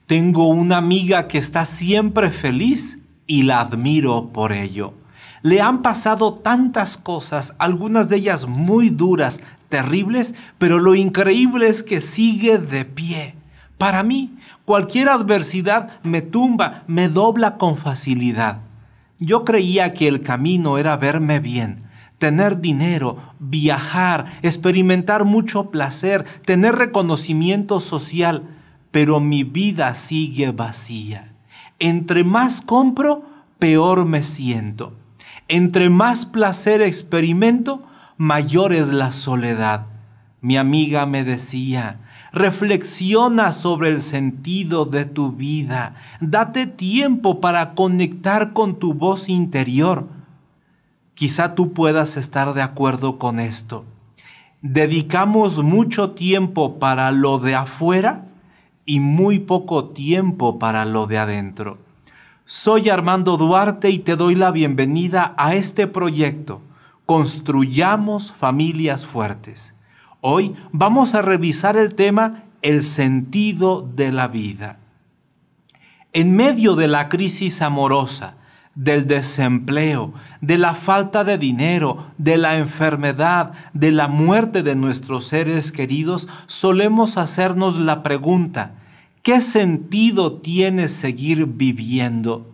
Tengo una amiga que está siempre feliz y la admiro por ello. Le han pasado tantas cosas, algunas de ellas muy duras, terribles, pero lo increíble es que sigue de pie. Para mí, cualquier adversidad me tumba, me dobla con facilidad. Yo creía que el camino era verme bien, tener dinero, viajar, experimentar mucho placer, tener reconocimiento social, pero mi vida sigue vacía. Entre más compro, peor me siento. Entre más placer experimento, mayor es la soledad. Mi amiga me decía, reflexiona sobre el sentido de tu vida. Date tiempo para conectar con tu voz interior. Quizá tú puedas estar de acuerdo con esto. Dedicamos mucho tiempo para lo de afuera y muy poco tiempo para lo de adentro. Soy Armando Duarte y te doy la bienvenida a este proyecto. Construyamos familias fuertes. Hoy vamos a revisar el tema el sentido de la vida. En medio de la crisis amorosa, del desempleo, de la falta de dinero, de la enfermedad, de la muerte de nuestros seres queridos, solemos hacernos la pregunta, ¿qué sentido tiene seguir viviendo?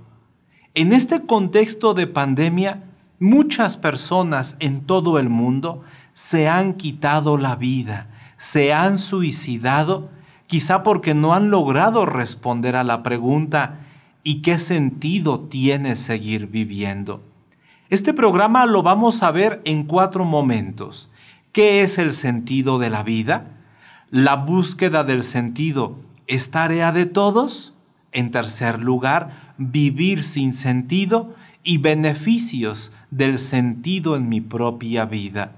En este contexto de pandemia, muchas personas en todo el mundo se han quitado la vida, se han suicidado, quizá porque no han logrado responder a la pregunta, ¿y qué sentido tiene seguir viviendo? Este programa lo vamos a ver en 4 momentos. ¿Qué es el sentido de la vida? La búsqueda del sentido ¿es tarea de todos? En tercer lugar, vivir sin sentido y beneficios del sentido en mi propia vida.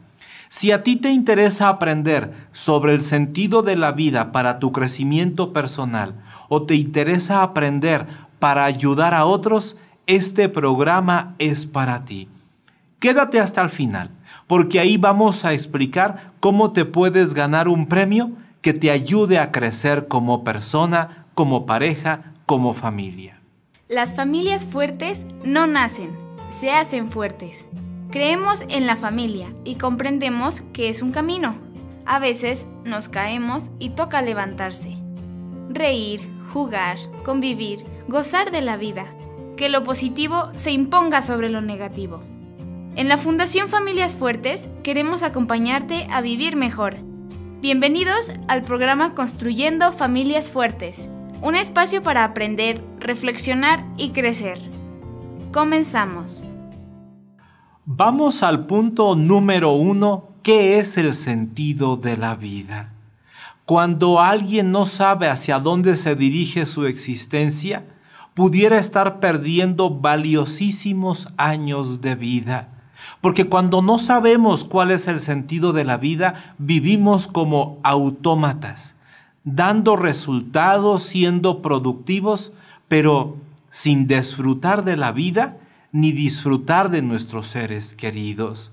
Si a ti te interesa aprender sobre el sentido de la vida para tu crecimiento personal o te interesa aprender para ayudar a otros, este programa es para ti. Quédate hasta el final, porque ahí vamos a explicar cómo te puedes ganar un premio que te ayude a crecer como persona, como pareja, como familia. Las familias fuertes no nacen, se hacen fuertes. Creemos en la familia y comprendemos que es un camino. A veces nos caemos y toca levantarse. Reír, jugar, convivir, gozar de la vida. Que lo positivo se imponga sobre lo negativo. En la Fundación Familias Fuertes queremos acompañarte a vivir mejor. Bienvenidos al programa Construyendo Familias Fuertes, un espacio para aprender, reflexionar y crecer. Comenzamos. Vamos al punto número 1, ¿qué es el sentido de la vida? Cuando alguien no sabe hacia dónde se dirige su existencia, pudiera estar perdiendo valiosísimos años de vida. Porque cuando no sabemos cuál es el sentido de la vida, vivimos como autómatas, dando resultados, siendo productivos, pero sin disfrutar de la vida ni disfrutar de nuestros seres queridos.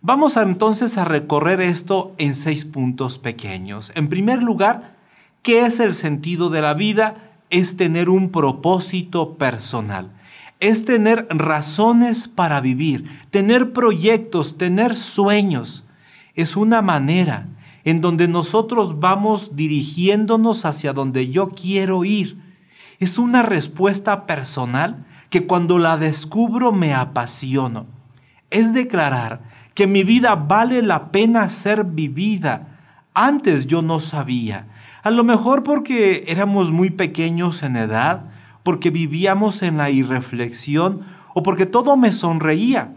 Vamos entonces a recorrer esto en 6 puntos pequeños. En primer lugar, ¿qué es el sentido de la vida? Es tener un propósito personal. Es tener razones para vivir, tener proyectos, tener sueños. Es una manera en donde nosotros vamos dirigiéndonos hacia donde yo quiero ir. Es una respuesta personal que cuando la descubro me apasiono. Es declarar que mi vida vale la pena ser vivida. Antes yo no sabía, a lo mejor porque éramos muy pequeños en edad, porque vivíamos en la irreflexión o porque todo me sonreía.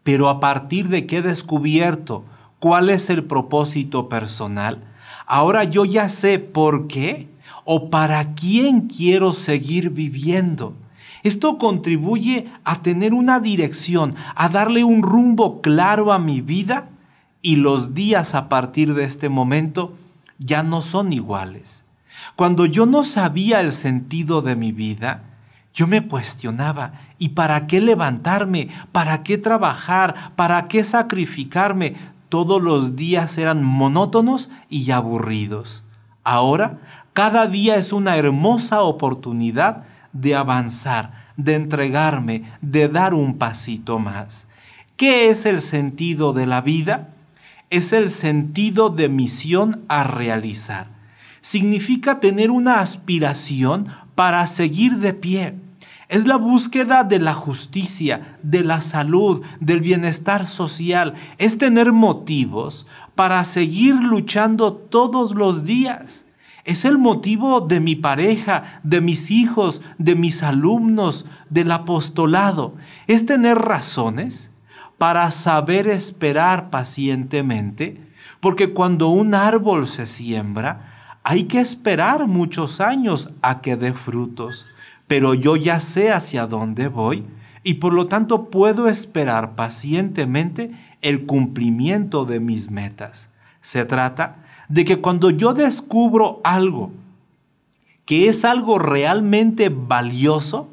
Pero a partir de que he descubierto cuál es el propósito personal, ahora yo ya sé por qué o para quién quiero seguir viviendo. Esto contribuye a tener una dirección, a darle un rumbo claro a mi vida y los días a partir de este momento ya no son iguales. Cuando yo no sabía el sentido de mi vida, yo me cuestionaba, ¿y para qué levantarme? ¿Para qué trabajar? ¿Para qué sacrificarme? Todos los días eran monótonos y aburridos. Ahora, Cada día es una hermosa oportunidad de avanzar, de entregarme, de dar un pasito más. ¿Qué es el sentido de la vida? Es el sentido de misión a realizar. Significa tener una aspiración para seguir de pie. Es la búsqueda de la justicia, de la salud, del bienestar social. Es tener motivos para seguir luchando todos los días. Es el motivo de mi pareja, de mis hijos, de mis alumnos, del apostolado. Es tener razones para saber esperar pacientemente, porque cuando un árbol se siembra, hay que esperar muchos años a que dé frutos. Pero yo ya sé hacia dónde voy y por lo tanto puedo esperar pacientemente el cumplimiento de mis metas. Se trata de que cuando yo descubro algo que es algo realmente valioso,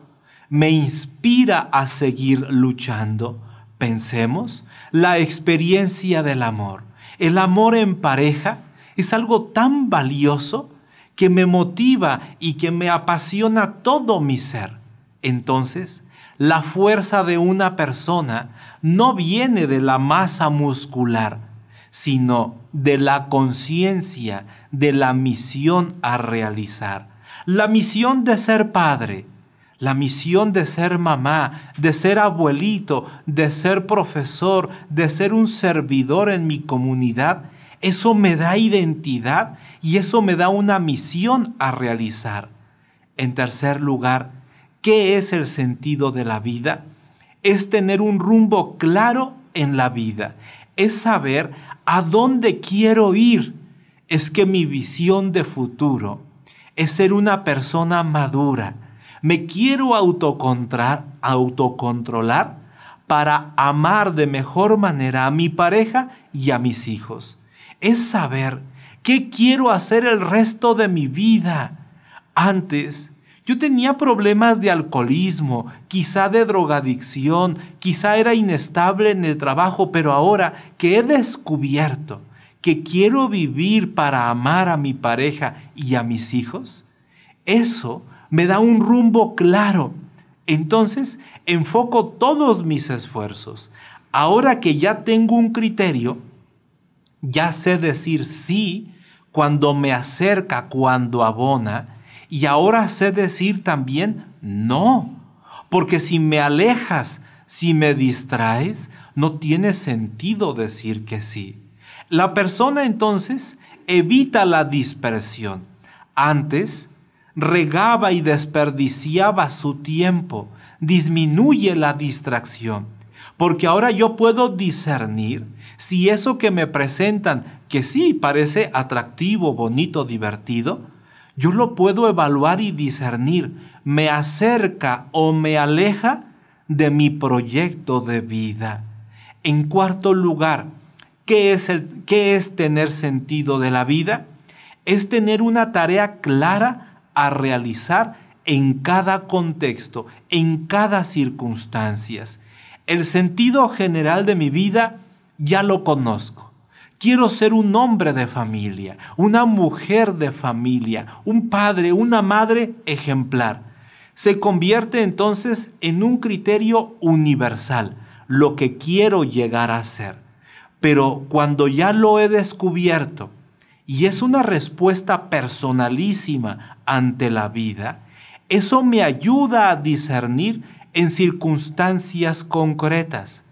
me inspira a seguir luchando. Pensemos, la experiencia del amor. El amor en pareja es algo tan valioso que me motiva y que me apasiona todo mi ser. Entonces, la fuerza de una persona no viene de la masa muscular, sino de la conciencia, de la misión a realizar. La misión de ser padre, la misión de ser mamá, de ser abuelito, de ser profesor, de ser un servidor en mi comunidad. Eso me da identidad y eso me da una misión a realizar. En tercer lugar, ¿qué es el sentido de la vida? Es tener un rumbo claro en la vida. Es saber a dónde quiero ir. Es que mi visión de futuro es ser una persona madura. Me quiero autocontrolar para amar de mejor manera a mi pareja y a mis hijos. Es saber qué quiero hacer el resto de mi vida. Antes, yo tenía problemas de alcoholismo, quizá de drogadicción, quizá era inestable en el trabajo, pero ahora que he descubierto que quiero vivir para amar a mi pareja y a mis hijos, eso me da un rumbo claro. Entonces, enfoco todos mis esfuerzos. Ahora que ya tengo un criterio, ya sé decir sí cuando me acerca, cuando abona, y ahora sé decir también no, porque si me alejas, si me distraes, no tiene sentido decir que sí. La persona entonces evita la dispersión. Antes regaba y desperdiciaba su tiempo, disminuye la distracción. Porque ahora yo puedo discernir si eso que me presentan, que sí parece atractivo, bonito, divertido, yo lo puedo evaluar y discernir, me acerca o me aleja de mi proyecto de vida. En cuarto lugar, ¿qué es tener sentido de la vida? Es tener una tarea clara a realizar en cada contexto, en cada circunstancia. El sentido general de mi vida ya lo conozco. Quiero ser un hombre de familia, una mujer de familia, un padre, una madre ejemplar. Se convierte entonces en un criterio universal, lo que quiero llegar a ser. Pero cuando ya lo he descubierto y es una respuesta personalísima ante la vida, eso me ayuda a discernir en circunstancias concretas.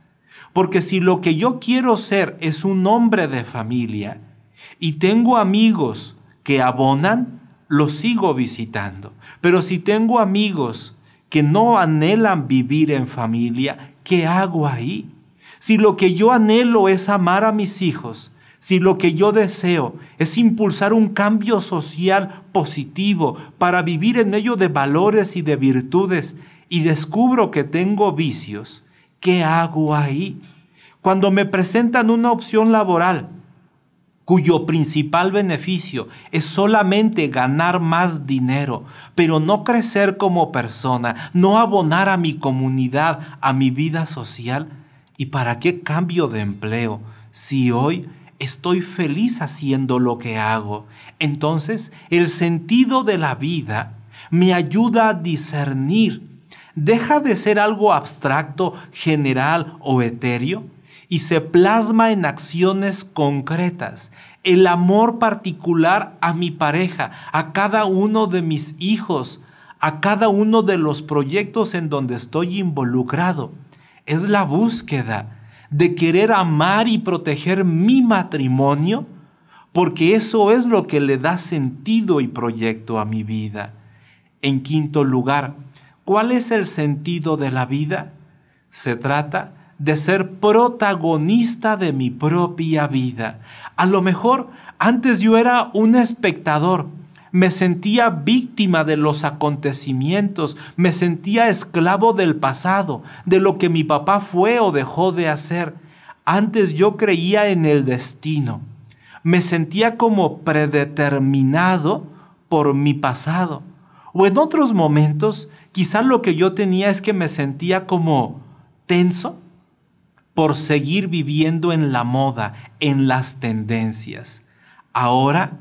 Porque si lo que yo quiero ser es un hombre de familia y tengo amigos que abonan, los sigo visitando. Pero si tengo amigos que no anhelan vivir en familia, ¿qué hago ahí? Si lo que yo anhelo es amar a mis hijos, si lo que yo deseo es impulsar un cambio social positivo para vivir en medio de valores y de virtudes, y descubro que tengo vicios, ¿qué hago ahí? Cuando me presentan una opción laboral cuyo principal beneficio es solamente ganar más dinero, pero no crecer como persona, no abonar a mi comunidad, a mi vida social, ¿y para qué cambio de empleo si hoy estoy feliz haciendo lo que hago. Entonces, el sentido de la vida me ayuda a discernir. Deja de ser algo abstracto, general o etéreo y se plasma en acciones concretas. El amor particular a mi pareja, a cada uno de mis hijos, a cada uno de los proyectos en donde estoy involucrado. Es la búsqueda de querer amar y proteger mi matrimonio, porque eso es lo que le da sentido y proyecto a mi vida. En quinto lugar, ¿cuál es el sentido de la vida? Se trata de ser protagonista de mi propia vida. A lo mejor antes yo era un espectador, me sentía víctima de los acontecimientos, me sentía esclavo del pasado, de lo que mi papá fue o dejó de hacer. Antes yo creía en el destino, me sentía como predeterminado por mi pasado. O en otros momentos, quizá lo que yo tenía es que me sentía como tenso por seguir viviendo en la moda, en las tendencias. Ahora,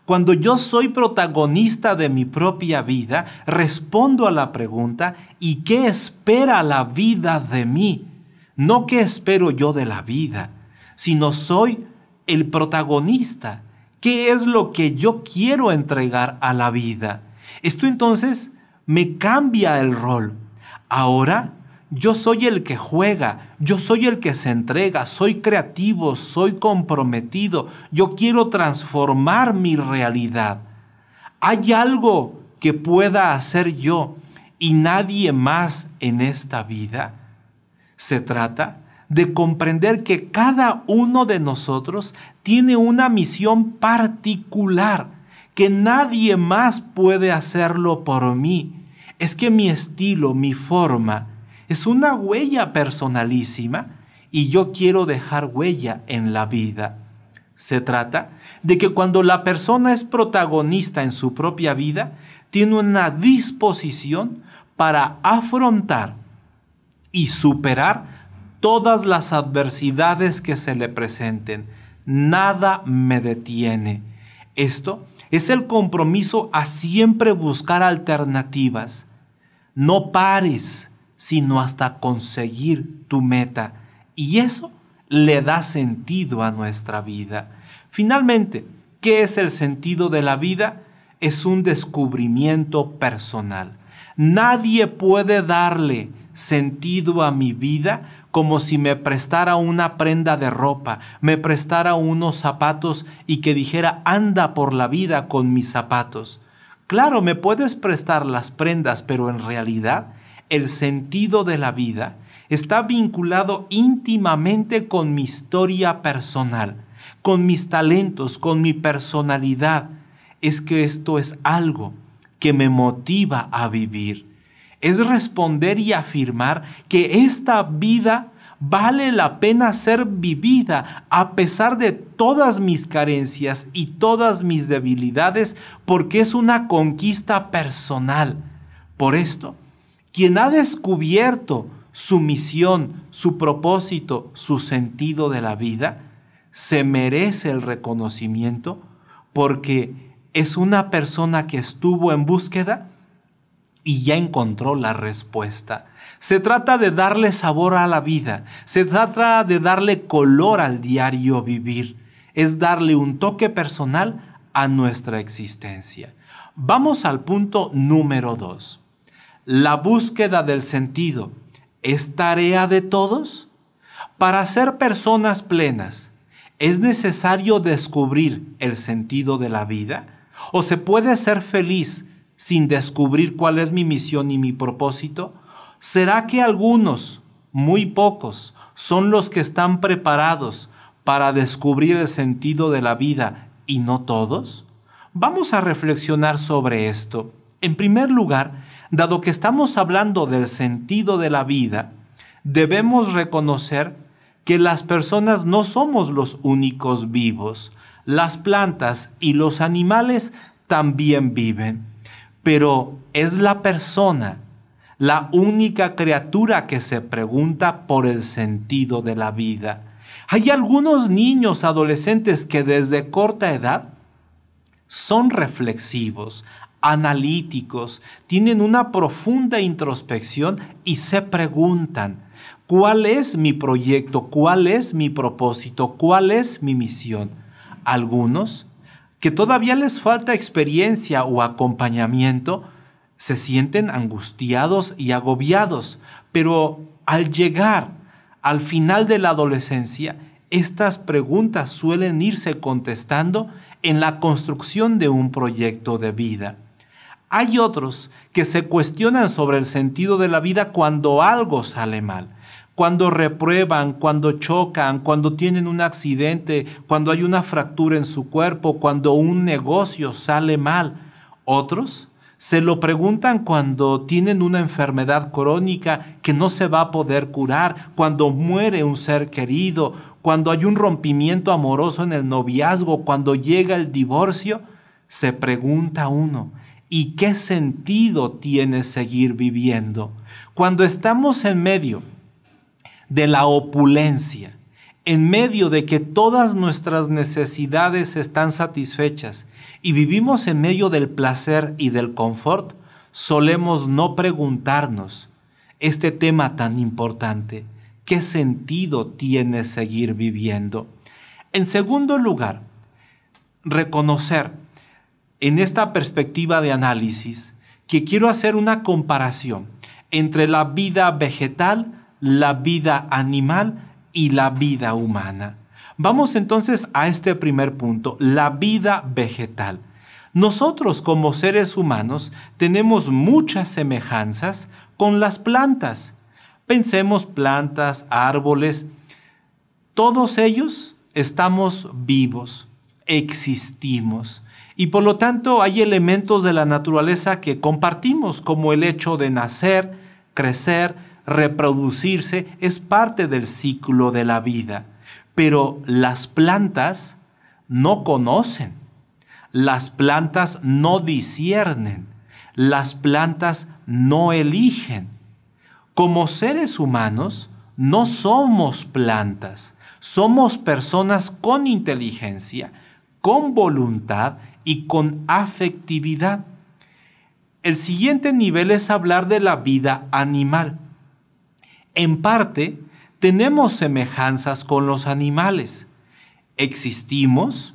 cuando yo soy protagonista de mi propia vida, respondo a la pregunta, ¿y qué espera la vida de mí? No qué espero yo de la vida, sino soy el protagonista. ¿Qué es lo que yo quiero entregar a la vida? Esto entonces me cambia el rol. Ahora yo soy el que juega, yo soy el que se entrega, soy creativo, soy comprometido, yo quiero transformar mi realidad. ¿Hay algo que pueda hacer yo y nadie más en esta vida? Se trata de comprender que cada uno de nosotros tiene una misión particular, que nadie más puede hacerlo por mí. Es que mi estilo, mi forma, es una huella personalísima y yo quiero dejar huella en la vida. Se trata de que cuando la persona es protagonista en su propia vida, tiene una disposición para afrontar y superar todas las adversidades que se le presenten. Nada me detiene. Esto es el compromiso a siempre buscar alternativas. No pares, sino hasta conseguir tu meta. Y eso le da sentido a nuestra vida. Finalmente, ¿qué es el sentido de la vida? Es un descubrimiento personal. Nadie puede darle sentido a mi vida como si me prestara una prenda de ropa, me prestara unos zapatos y que dijera, anda por la vida con mis zapatos. Claro, me puedes prestar las prendas, pero en realidad el sentido de la vida está vinculado íntimamente con mi historia personal, con mis talentos, con mi personalidad. Es que esto es algo que me motiva a vivir. Es responder y afirmar que esta vida vale la pena ser vivida a pesar de todas mis carencias y todas mis debilidades, porque es una conquista personal. Por esto, quien ha descubierto su misión, su propósito, su sentido de la vida, se merece el reconocimiento porque es una persona que estuvo en búsqueda y ya encontró la respuesta. Se trata de darle sabor a la vida, se trata de darle color al diario vivir, es darle un toque personal a nuestra existencia. Vamos al punto número 2. La búsqueda del sentido ¿es tarea de todos? Para ser personas plenas, ¿es necesario descubrir el sentido de la vida? ¿O se puede ser feliz sin descubrir cuál es mi misión y mi propósito? ¿Será que algunos, muy pocos, son los que están preparados para descubrir el sentido de la vida y no todos? Vamos a reflexionar sobre esto. En primer lugar, dado que estamos hablando del sentido de la vida, debemos reconocer que las personas no somos los únicos vivos. Las plantas y los animales también viven, pero es la persona la única criatura que se pregunta por el sentido de la vida. Hay algunos niños adolescentes que desde corta edad son reflexivos, analíticos, tienen una profunda introspección y se preguntan, ¿cuál es mi proyecto? ¿Cuál es mi propósito? ¿Cuál es mi misión? Algunos, que todavía les falta experiencia o acompañamiento, se sienten angustiados y agobiados, pero al llegar al final de la adolescencia, estas preguntas suelen irse contestando en la construcción de un proyecto de vida. Hay otros que se cuestionan sobre el sentido de la vida cuando algo sale mal, cuando reprueban, cuando chocan, cuando tienen un accidente, cuando hay una fractura en su cuerpo, cuando un negocio sale mal. Otros se lo preguntan cuando tienen una enfermedad crónica que no se va a poder curar, cuando muere un ser querido, cuando hay un rompimiento amoroso en el noviazgo, cuando llega el divorcio. Se pregunta uno, ¿y qué sentido tiene seguir viviendo? Cuando estamos en medio de la opulencia, en medio de que todas nuestras necesidades están satisfechas y vivimos en medio del placer y del confort, solemos no preguntarnos este tema tan importante: ¿qué sentido tiene seguir viviendo? En segundo lugar, reconocer en esta perspectiva de análisis que quiero hacer una comparación entre la vida vegetal, la vida animal y la vida humana. Vamos entonces a este primer punto, la vida vegetal. Nosotros como seres humanos tenemos muchas semejanzas con las plantas. Pensemos plantas, árboles, todos ellos estamos vivos, existimos. Y por lo tanto hay elementos de la naturaleza que compartimos, como el hecho de nacer, crecer, reproducirse, es parte del ciclo de la vida. Pero las plantas no conocen, las plantas no disciernen, las plantas no eligen. Como seres humanos no somos plantas, somos personas con inteligencia, con voluntad y con afectividad. El siguiente nivel es hablar de la vida animal. En parte, tenemos semejanzas con los animales. Existimos,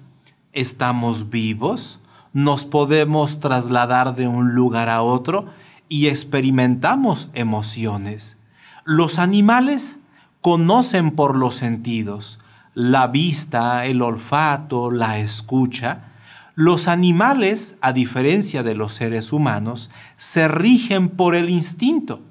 estamos vivos, nos podemos trasladar de un lugar a otro y experimentamos emociones. Los animales conocen por los sentidos, la vista, el olfato, la escucha. Los animales, a diferencia de los seres humanos, se rigen por el instinto.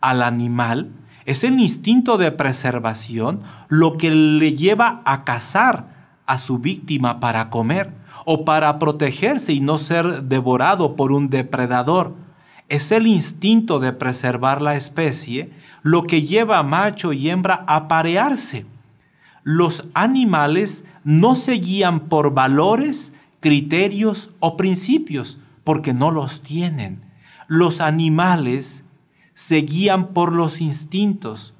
Al animal es el instinto de preservación lo que le lleva a cazar a su víctima para comer o para protegerse y no ser devorado por un depredador. Es el instinto de preservar la especie lo que lleva a macho y hembra a parearse. Los animales no se guían por valores, criterios o principios porque no los tienen. Los animales se guían por los instintos,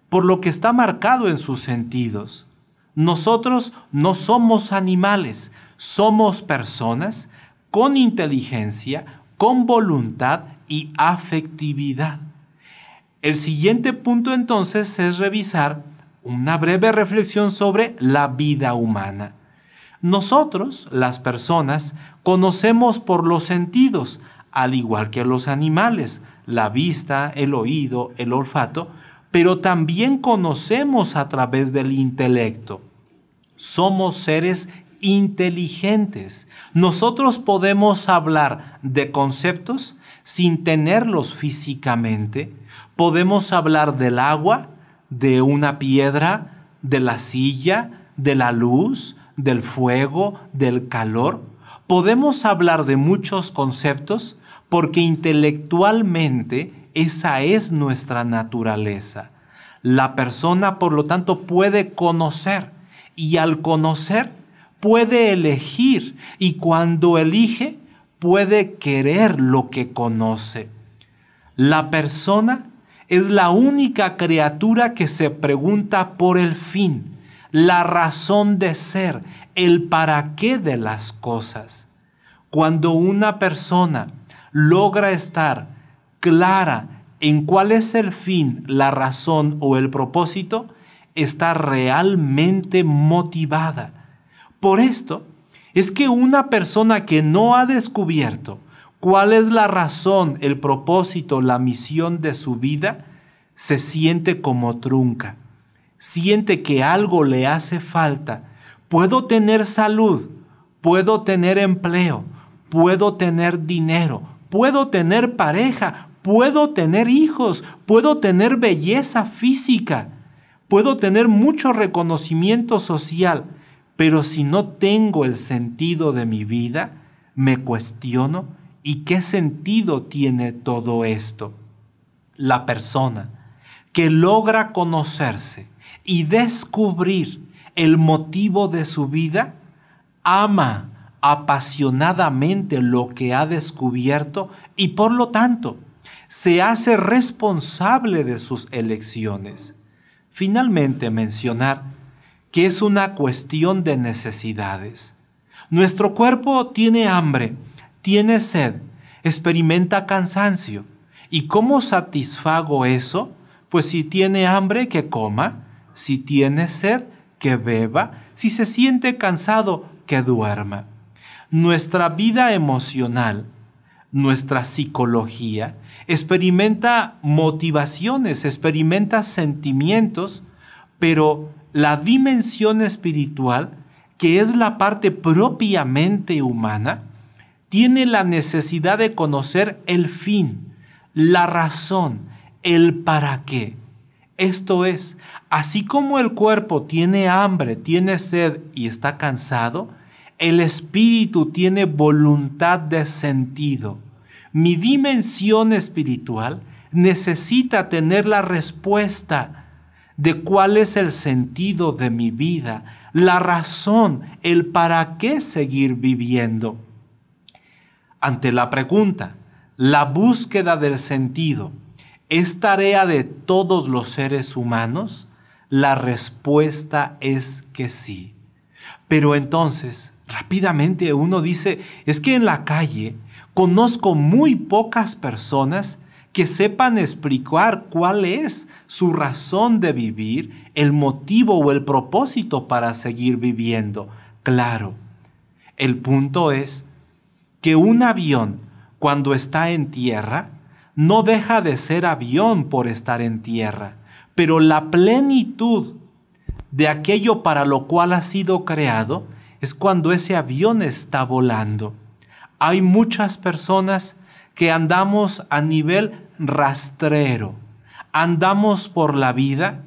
por lo que está marcado en sus sentidos. Nosotros no somos animales, somos personas con inteligencia, con voluntad y afectividad. El siguiente punto entonces es revisar una breve reflexión sobre la vida humana. Nosotros, las personas, conocemos por los sentidos, al igual que los animales, la vista, el oído, el olfato, pero también conocemos a través del intelecto. Somos seres inteligentes. Nosotros podemos hablar de conceptos sin tenerlos físicamente. Podemos hablar del agua, de una piedra, de la silla, de la luz, del fuego, del calor. Podemos hablar de muchos conceptos porque intelectualmente esa es nuestra naturaleza. La persona, por lo tanto, puede conocer y al conocer puede elegir y cuando elige puede querer lo que conoce. La persona es la única criatura que se pregunta por el fin. la razón de ser, el para qué de las cosas. Cuando una persona logra estar clara en cuál es el fin, la razón o el propósito, está realmente motivada. Por esto es que una persona que no ha descubierto cuál es la razón, el propósito, la misión de su vida, se siente como trunca. Siente que algo le hace falta. Puedo tener salud, puedo tener empleo, puedo tener dinero, puedo tener pareja, puedo tener hijos, puedo tener belleza física, puedo tener mucho reconocimiento social, pero si no tengo el sentido de mi vida, me cuestiono, ¿y qué sentido tiene todo esto? La persona que logra conocerse y descubrir el motivo de su vida, ama apasionadamente lo que ha descubierto y por lo tanto se hace responsable de sus elecciones. Finalmente, mencionar que es una cuestión de necesidades. Nuestro cuerpo tiene hambre, tiene sed, experimenta cansancio. ¿Y cómo satisfago eso? Pues si tiene hambre, que coma, si tiene sed, que beba, si se siente cansado, que duerma. Nuestra vida emocional, nuestra psicología, experimenta motivaciones, experimenta sentimientos, pero la dimensión espiritual, que es la parte propiamente humana, tiene la necesidad de conocer el fin, la razón, el para qué. Esto es, así como el cuerpo tiene hambre, tiene sed y está cansado, el espíritu tiene voluntad de sentido. Mi dimensión espiritual necesita tener la respuesta de cuál es el sentido de mi vida, la razón, el para qué seguir viviendo. Ante la pregunta, ¿la búsqueda del sentido es tarea de todos los seres humanos? La respuesta es que sí. Pero entonces, rápidamente uno dice, es que en la calle conozco muy pocas personas que sepan explicar cuál es su razón de vivir, el motivo o el propósito para seguir viviendo. Claro, el punto es que un avión, cuando está en tierra, no deja de ser avión por estar en tierra, pero la plenitud de aquello para lo cual ha sido creado es cuando ese avión está volando. Hay muchas personas que andamos a nivel rastrero, andamos por la vida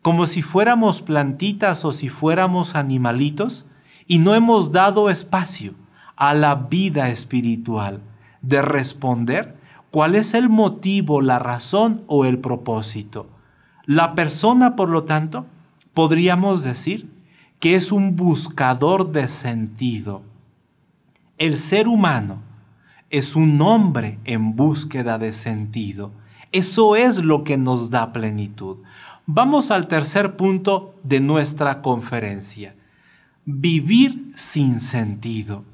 como si fuéramos plantitas o si fuéramos animalitos y no hemos dado espacio a la vida espiritual de responder cuál es el motivo, la razón o el propósito. La persona, por lo tanto, podríamos decir que es un buscador de sentido. El ser humano es un hombre en búsqueda de sentido. Eso es lo que nos da plenitud. Vamos al tercer punto de nuestra conferencia. Vivir sin sentido.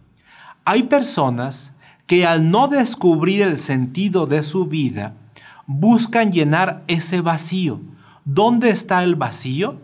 Hay personas que al no descubrir el sentido de su vida, buscan llenar ese vacío. ¿Dónde está el vacío?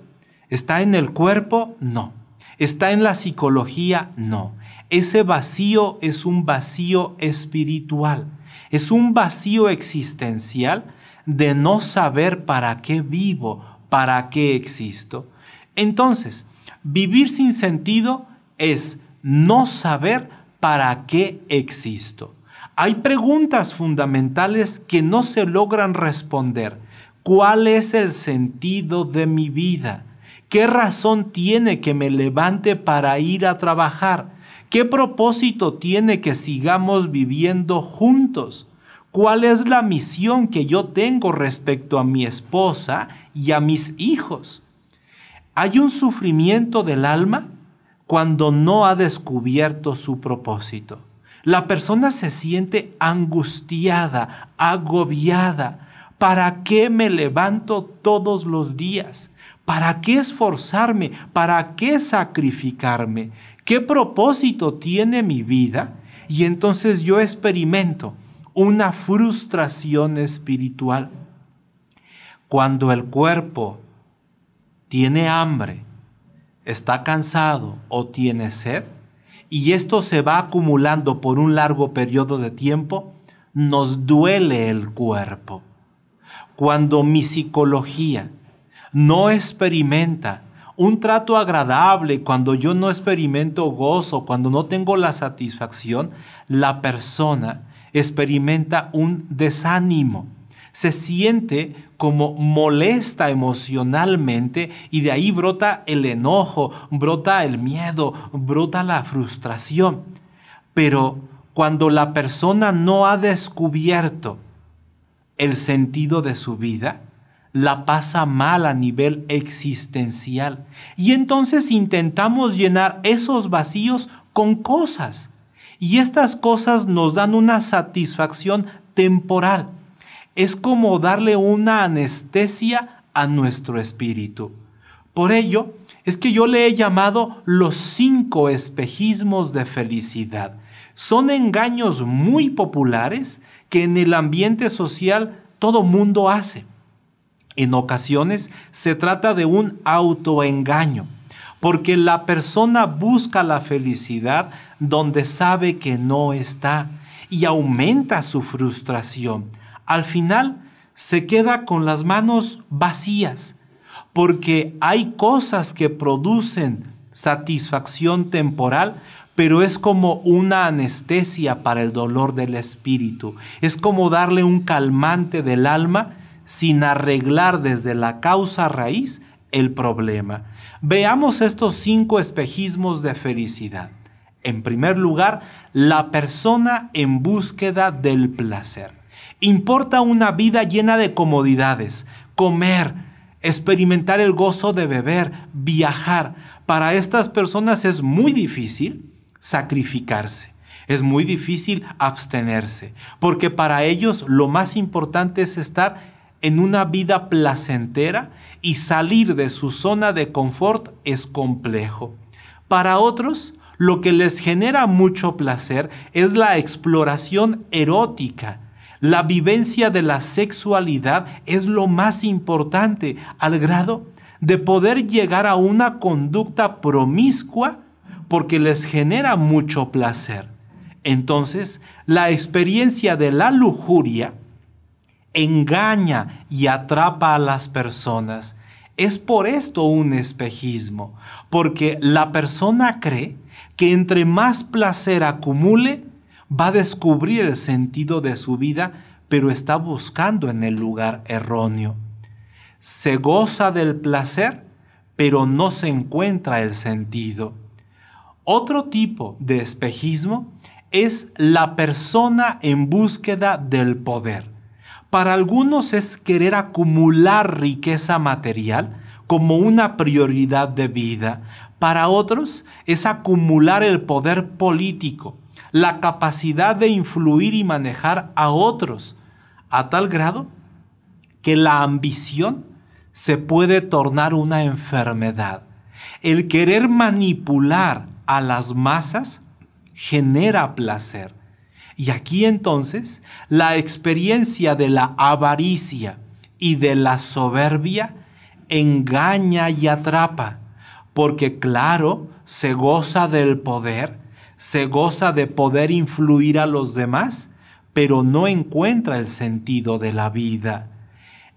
¿Está en el cuerpo? No. ¿Está en la psicología? No. Ese vacío es un vacío espiritual. Es un vacío existencial de no saber para qué vivo, para qué existo. Entonces, vivir sin sentido es no saber para qué existo. Hay preguntas fundamentales que no se logran responder. ¿Cuál es el sentido de mi vida? ¿Qué razón tiene que me levante para ir a trabajar? ¿Qué propósito tiene que sigamos viviendo juntos? ¿Cuál es la misión que yo tengo respecto a mi esposa y a mis hijos? ¿Hay un sufrimiento del alma cuando no ha descubierto su propósito? La persona se siente angustiada, agobiada. ¿Para qué me levanto todos los días? ¿Para qué esforzarme? ¿Para qué sacrificarme? ¿Qué propósito tiene mi vida? Y entonces yo experimento una frustración espiritual. Cuando el cuerpo tiene hambre, está cansado o tiene sed, y esto se va acumulando por un largo periodo de tiempo, nos duele el cuerpo. Cuando mi psicología no experimenta un trato agradable, cuando yo no experimento gozo, cuando no tengo la satisfacción, la persona experimenta un desánimo. Se siente como molesta emocionalmente y de ahí brota el enojo, brota el miedo, brota la frustración. Pero cuando la persona no ha descubierto el sentido de su vida, la pasa mal a nivel existencial. Y entonces intentamos llenar esos vacíos con cosas. Y estas cosas nos dan una satisfacción temporal. Es como darle una anestesia a nuestro espíritu. Por ello, es que yo le he llamado los 5 espejismos de felicidad. Son engaños muy populares que en el ambiente social todo mundo hace. En ocasiones se trata de un autoengaño, porque la persona busca la felicidad donde sabe que no está y aumenta su frustración. Al final se queda con las manos vacías, porque hay cosas que producen satisfacción temporal, pero es como una anestesia para el dolor del espíritu. Es como darle un calmante del alma sin arreglar desde la causa raíz el problema. Veamos estos 5 espejismos de felicidad. En primer lugar, la persona en búsqueda del placer. Importa una vida llena de comodidades, comer, experimentar el gozo de beber, viajar. Para estas personas es muy difícil sacrificarse. Es muy difícil abstenerse, porque para ellos lo más importante es estar en una vida placentera y salir de su zona de confort es complejo. Para otros, lo que les genera mucho placer es la exploración erótica. La vivencia de la sexualidad es lo más importante, al grado de poder llegar a una conducta promiscua porque les genera mucho placer. Entonces, la experiencia de la lujuria engaña y atrapa a las personas. Es por esto un espejismo, porque la persona cree que entre más placer acumule, va a descubrir el sentido de su vida, pero está buscando en el lugar erróneo. Se goza del placer, pero no se encuentra el sentido. Otro tipo de espejismo es la persona en búsqueda del poder. Para algunos es querer acumular riqueza material como una prioridad de vida. Para otros es acumular el poder político, la capacidad de influir y manejar a otros, a tal grado que la ambición se puede tornar una enfermedad. El querer manipular a las masas genera placer. Y aquí entonces la experiencia de la avaricia y de la soberbia engaña y atrapa, porque claro, se goza del poder, se goza de poder influir a los demás, pero no encuentra el sentido de la vida.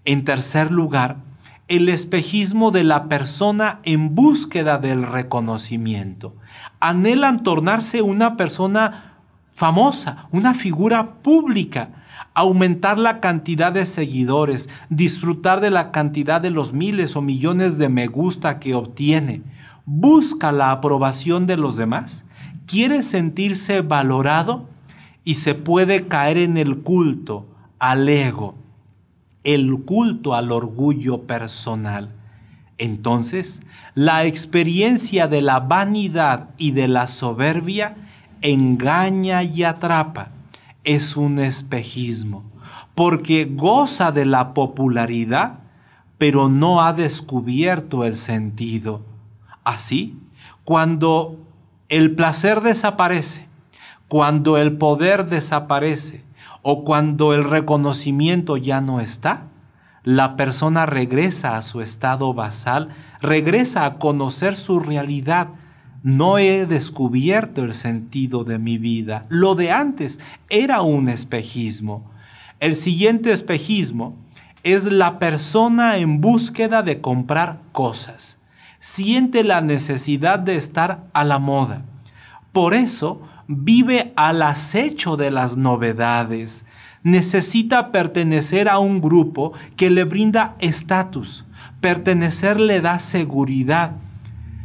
En tercer lugar, el espejismo de la persona en búsqueda del reconocimiento. Anhelan tornarse una persona famosa, una figura pública, aumentar la cantidad de seguidores, disfrutar de la cantidad de los miles o millones de me gusta que obtiene. Busca la aprobación de los demás, quiere sentirse valorado y se puede caer en el culto al ego, el culto al orgullo personal. Entonces, la experiencia de la vanidad y de la soberbia engaña y atrapa. Es un espejismo, porque goza de la popularidad, pero no ha descubierto el sentido. Así, cuando el placer desaparece, cuando el poder desaparece o cuando el reconocimiento ya no está, la persona regresa a su estado basal, regresa a conocer su realidad. No he descubierto el sentido de mi vida. Lo de antes era un espejismo. El siguiente espejismo es la persona en búsqueda de comprar cosas. Siente la necesidad de estar a la moda. Por eso vive al acecho de las novedades. Necesita pertenecer a un grupo que le brinda estatus. Pertenecer le da seguridad.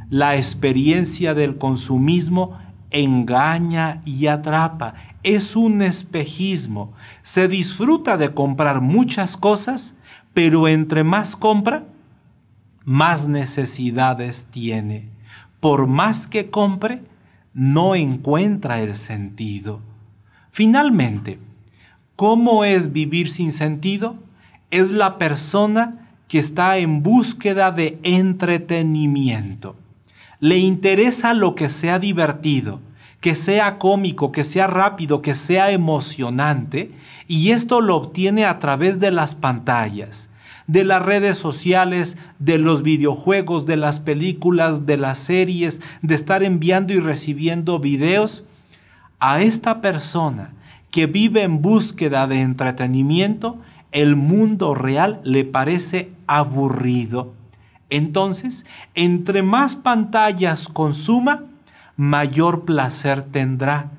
La experiencia del consumismo engaña y atrapa. Es un espejismo. Se disfruta de comprar muchas cosas, pero entre más compra, más necesidades tiene. Por más que compre, no encuentra el sentido. Finalmente, ¿cómo es vivir sin sentido? Es la persona que está en búsqueda de entretenimiento. Le interesa lo que sea divertido, que sea cómico, que sea rápido, que sea emocionante, y esto lo obtiene a través de las pantallas, de las redes sociales, de los videojuegos, de las películas, de las series, de estar enviando y recibiendo videos. A esta persona que vive en búsqueda de entretenimiento, el mundo real le parece aburrido. Entonces, entre más pantallas consuma, mayor placer tendrá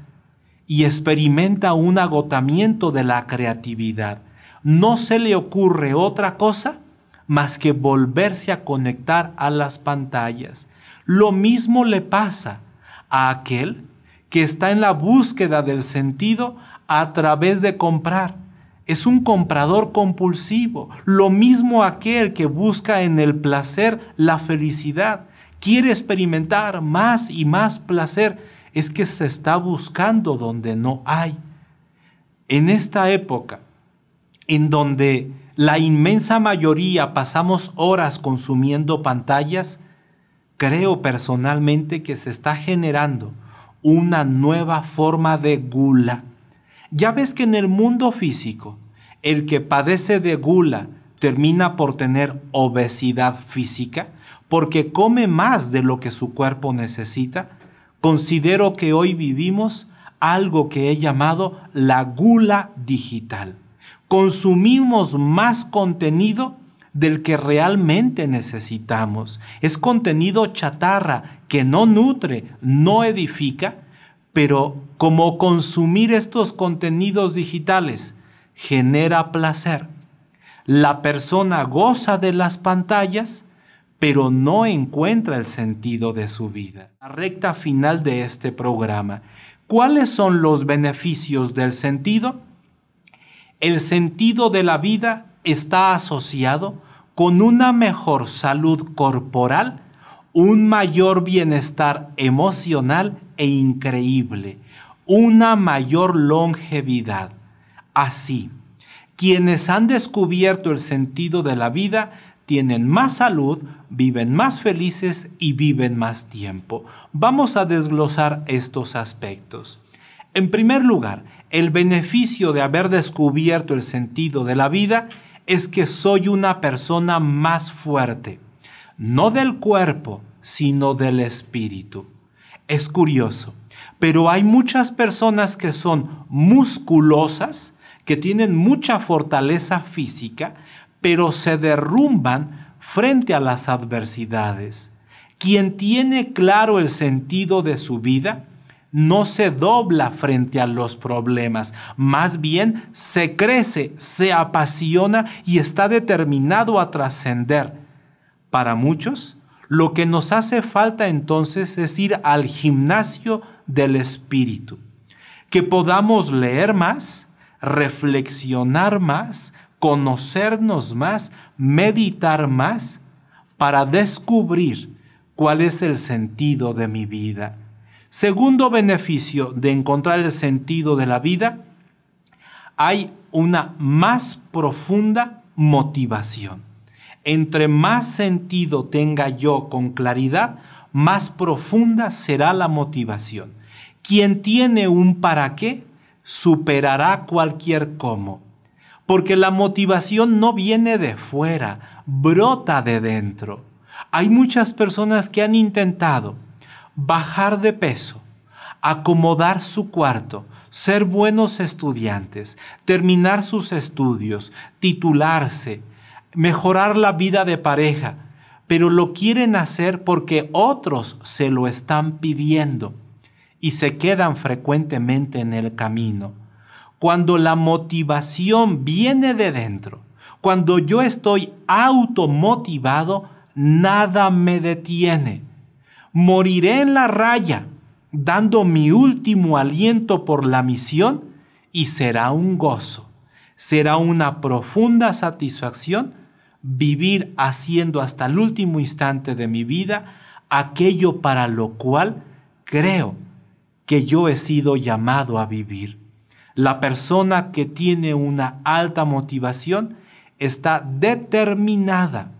y experimenta un agotamiento de la creatividad. No se le ocurre otra cosa más que volverse a conectar a las pantallas. Lo mismo le pasa a aquel que está en la búsqueda del sentido a través de comprar. Es un comprador compulsivo. Lo mismo aquel que busca en el placer la felicidad. Quiere experimentar más y más placer. Es que se está buscando donde no hay. En esta época, en donde la inmensa mayoría pasamos horas consumiendo pantallas, creo personalmente que se está generando una nueva forma de gula. Ya ves que en el mundo físico, el que padece de gula termina por tener obesidad física porque come más de lo que su cuerpo necesita. Considero que hoy vivimos algo que he llamado la gula digital. Consumimos más contenido del que realmente necesitamos. Es contenido chatarra que no nutre, no edifica, pero como consumir estos contenidos digitales genera placer, la persona goza de las pantallas, pero no encuentra el sentido de su vida. La recta final de este programa, ¿cuáles son los beneficios del sentido? El sentido de la vida está asociado con una mejor salud corporal, un mayor bienestar emocional e increíble, una mayor longevidad. Así, quienes han descubierto el sentido de la vida tienen más salud, viven más felices y viven más tiempo. Vamos a desglosar estos aspectos. En primer lugar, el beneficio de haber descubierto el sentido de la vida es que soy una persona más fuerte, no del cuerpo, sino del espíritu. Es curioso, pero hay muchas personas que son musculosas, que tienen mucha fortaleza física, pero se derrumban frente a las adversidades. Quien tiene claro el sentido de su vida, no se dobla frente a los problemas, más bien se crece, se apasiona y está determinado a trascender. Para muchos, lo que nos hace falta entonces es ir al gimnasio del espíritu, que podamos leer más, reflexionar más, conocernos más, meditar más, para descubrir cuál es el sentido de mi vida. Segundo beneficio de encontrar el sentido de la vida, hay una más profunda motivación. Entre más sentido tenga yo con claridad, más profunda será la motivación. Quien tiene un para qué, superará cualquier cómo. Porque la motivación no viene de fuera, brota de dentro. Hay muchas personas que han intentado bajar de peso, acomodar su cuarto, ser buenos estudiantes, terminar sus estudios, titularse, mejorar la vida de pareja, pero lo quieren hacer porque otros se lo están pidiendo y se quedan frecuentemente en el camino. Cuando la motivación viene de dentro, cuando yo estoy automotivado, nada me detiene. Moriré en la raya, dando mi último aliento por la misión, y será un gozo, será una profunda satisfacción vivir haciendo hasta el último instante de mi vida aquello para lo cual creo que yo he sido llamado a vivir. La persona que tiene una alta motivación está determinada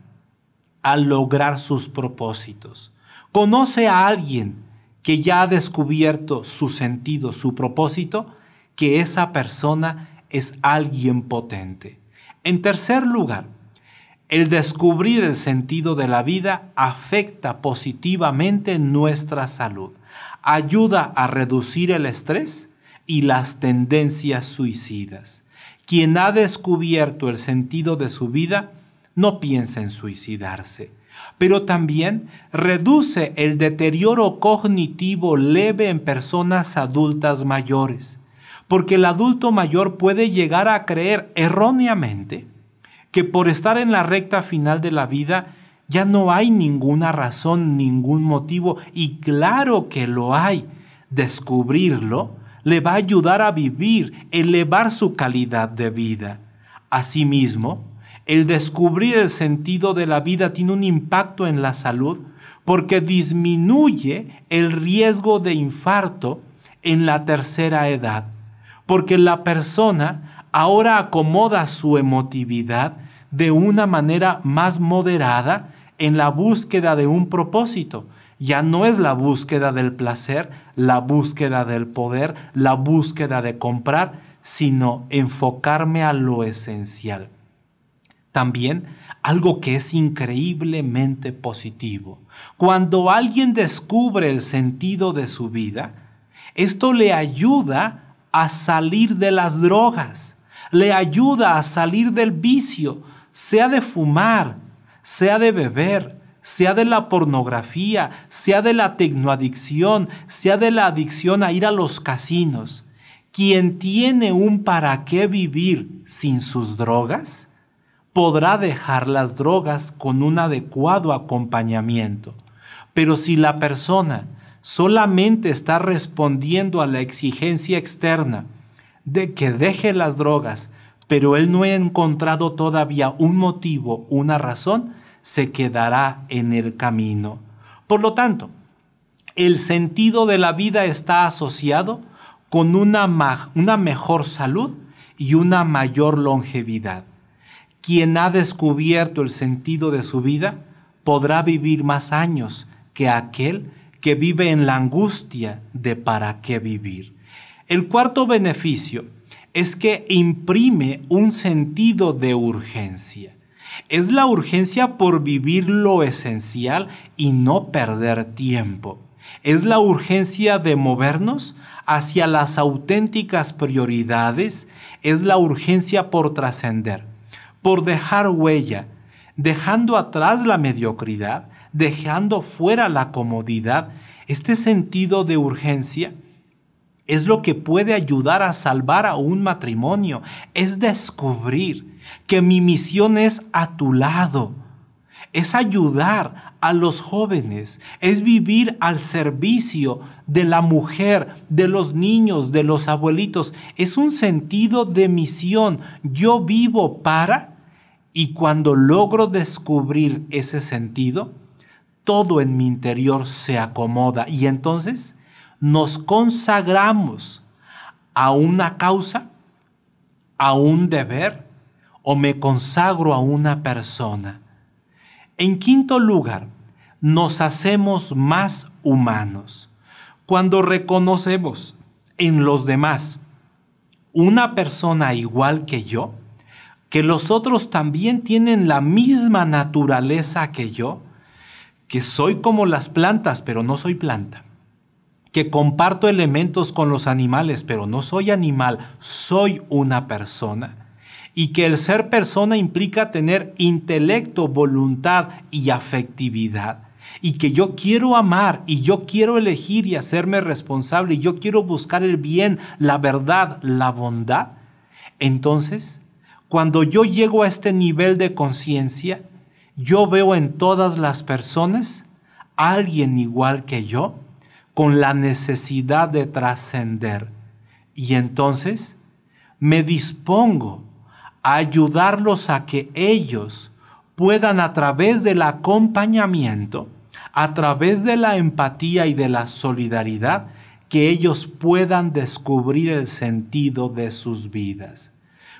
a lograr sus propósitos. Conoce a alguien que ya ha descubierto su sentido, su propósito, que esa persona es alguien potente. En tercer lugar, el descubrir el sentido de la vida afecta positivamente nuestra salud, ayuda a reducir el estrés y las tendencias suicidas. Quien ha descubierto el sentido de su vida no piensa en suicidarse, pero también reduce el deterioro cognitivo leve en personas adultas mayores, porque el adulto mayor puede llegar a creer erróneamente que por estar en la recta final de la vida ya no hay ninguna razón, ningún motivo, y claro que lo hay. Descubrirlo le va a ayudar a vivir, elevar su calidad de vida. Asimismo, el descubrir el sentido de la vida tiene un impacto en la salud porque disminuye el riesgo de infarto en la tercera edad, porque la persona ahora acomoda su emotividad de una manera más moderada en la búsqueda de un propósito. Ya no es la búsqueda del placer, la búsqueda del poder, la búsqueda de comprar, sino enfocarme a lo esencial. También algo que es increíblemente positivo. Cuando alguien descubre el sentido de su vida, esto le ayuda a salir de las drogas, le ayuda a salir del vicio, sea de fumar, sea de beber, sea de la pornografía, sea de la tecnoadicción, sea de la adicción a ir a los casinos. Quien tiene un para qué vivir sin sus drogas, podrá dejar las drogas con un adecuado acompañamiento. Pero si la persona solamente está respondiendo a la exigencia externa de que deje las drogas, pero él no ha encontrado todavía un motivo, una razón, se quedará en el camino. Por lo tanto, el sentido de la vida está asociado con una mejor salud y una mayor longevidad. Quien ha descubierto el sentido de su vida podrá vivir más años que aquel que vive en la angustia de para qué vivir. El cuarto beneficio es que imprime un sentido de urgencia. Es la urgencia por vivir lo esencial y no perder tiempo. Es la urgencia de movernos hacia las auténticas prioridades. Es la urgencia por trascender, por dejar huella, dejando atrás la mediocridad, dejando fuera la comodidad. Este sentido de urgencia es lo que puede ayudar a salvar a un matrimonio. Es descubrir que mi misión es a tu lado. Es ayudar a los jóvenes. Es vivir al servicio de la mujer, de los niños, de los abuelitos. Es un sentido de misión. Yo vivo para, y cuando logro descubrir ese sentido, todo en mi interior se acomoda y entonces nos consagramos a una causa, a un deber, o me consagro a una persona. En quinto lugar, nos hacemos más humanos. Cuando reconocemos en los demás una persona igual que yo, que los otros también tienen la misma naturaleza que yo, que soy como las plantas, pero no soy planta, que comparto elementos con los animales, pero no soy animal, soy una persona, y que el ser persona implica tener intelecto, voluntad y afectividad, y que yo quiero amar, y yo quiero elegir y hacerme responsable, y yo quiero buscar el bien, la verdad, la bondad. Entonces, cuando yo llego a este nivel de conciencia, yo veo en todas las personas a alguien igual que yo, con la necesidad de trascender. Y entonces me dispongo a ayudarlos a que ellos puedan, a través del acompañamiento, a través de la empatía y de la solidaridad, que ellos puedan descubrir el sentido de sus vidas.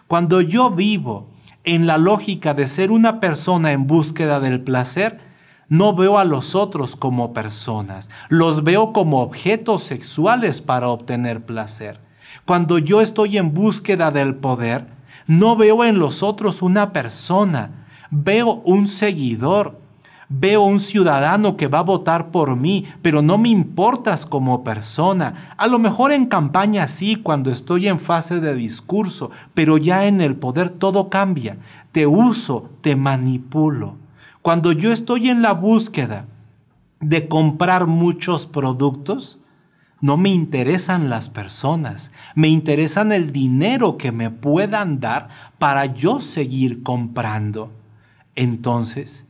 Cuando yo vivo en la lógica de ser una persona en búsqueda del placer, no veo a los otros como personas, los veo como objetos sexuales para obtener placer. Cuando yo estoy en búsqueda del poder, no veo en los otros una persona, veo un seguidor, veo un ciudadano que va a votar por mí, pero no me importas como persona. A lo mejor en campaña sí, cuando estoy en fase de discurso, pero ya en el poder todo cambia. Te uso, te manipulo. Cuando yo estoy en la búsqueda de comprar muchos productos, no me interesan las personas, me interesan el dinero que me puedan dar para yo seguir comprando. Entonces,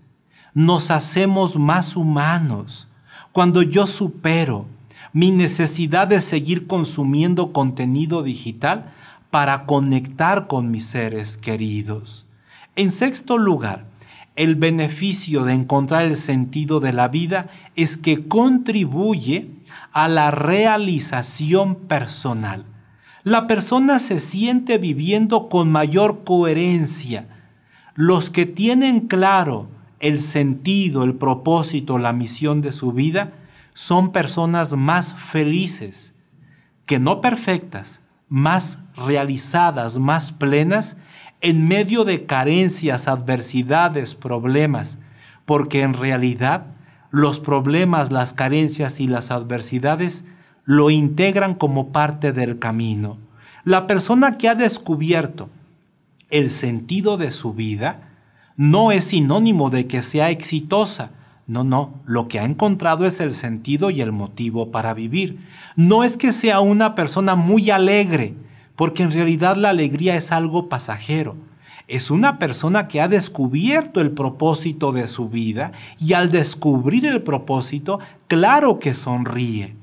nos hacemos más humanos cuando yo supero mi necesidad de seguir consumiendo contenido digital para conectar con mis seres queridos. En sexto lugar, el beneficio de encontrar el sentido de la vida es que contribuye a la realización personal. La persona se siente viviendo con mayor coherencia. Los que tienen claro el sentido, el propósito, la misión de su vida, son personas más felices, que no perfectas, más realizadas, más plenas, en medio de carencias, adversidades, problemas, porque en realidad los problemas, las carencias y las adversidades lo integran como parte del camino. La persona que ha descubierto el sentido de su vida no es sinónimo de que sea exitosa. No, lo que ha encontrado es el sentido y el motivo para vivir. No es que sea una persona muy alegre, porque en realidad la alegría es algo pasajero. Es una persona que ha descubierto el propósito de su vida y al descubrir el propósito, claro que sonríe.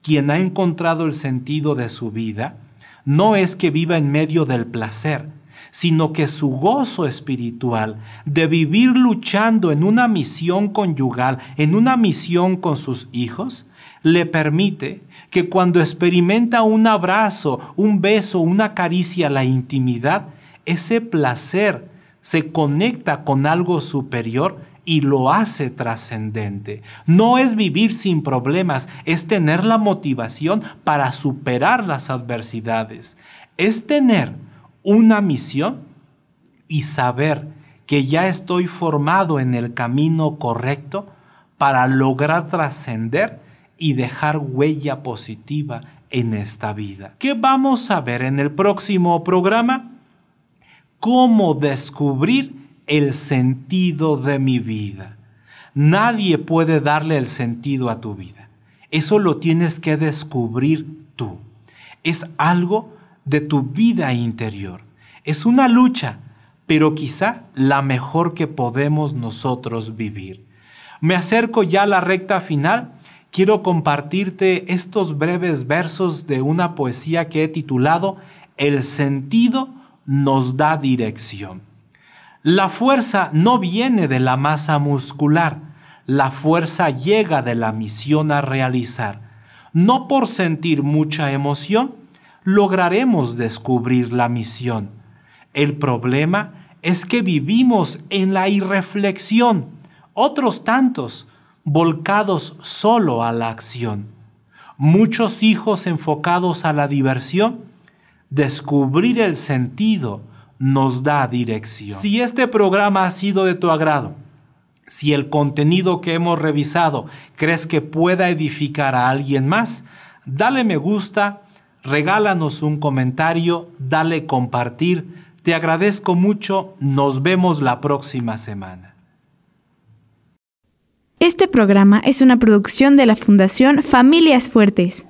Quien ha encontrado el sentido de su vida no es que viva en medio del placer, sino que su gozo espiritual de vivir luchando en una misión conyugal, en una misión con sus hijos, le permite que cuando experimenta un abrazo, un beso, una caricia, la intimidad, ese placer se conecta con algo superior y lo hace trascendente. No es vivir sin problemas, es tener la motivación para superar las adversidades. Es tener una misión y saber que ya estoy formado en el camino correcto para lograr trascender y dejar huella positiva en esta vida. ¿Qué vamos a ver en el próximo programa? ¿Cómo descubrir el sentido de mi vida? Nadie puede darle el sentido a tu vida. Eso lo tienes que descubrir tú. Es algo de tu vida interior. Es una lucha, pero quizá la mejor que podemos nosotros vivir. Me acerco ya a la recta final. Quiero compartirte estos breves versos de una poesía que he titulado El sentido nos da dirección. La fuerza no viene de la masa muscular, la fuerza llega de la misión a realizar. No por sentir mucha emoción, lograremos descubrir la misión. El problema es que vivimos en la irreflexión. Otros tantos volcados solo a la acción. Muchos hijos enfocados a la diversión. Descubrir el sentido nos da dirección. Si este programa ha sido de tu agrado, si el contenido que hemos revisado crees que pueda edificar a alguien más, dale me gusta, regálanos un comentario, dale compartir. Te agradezco mucho. Nos vemos la próxima semana. Este programa es una producción de la Fundación Familias Fuertes.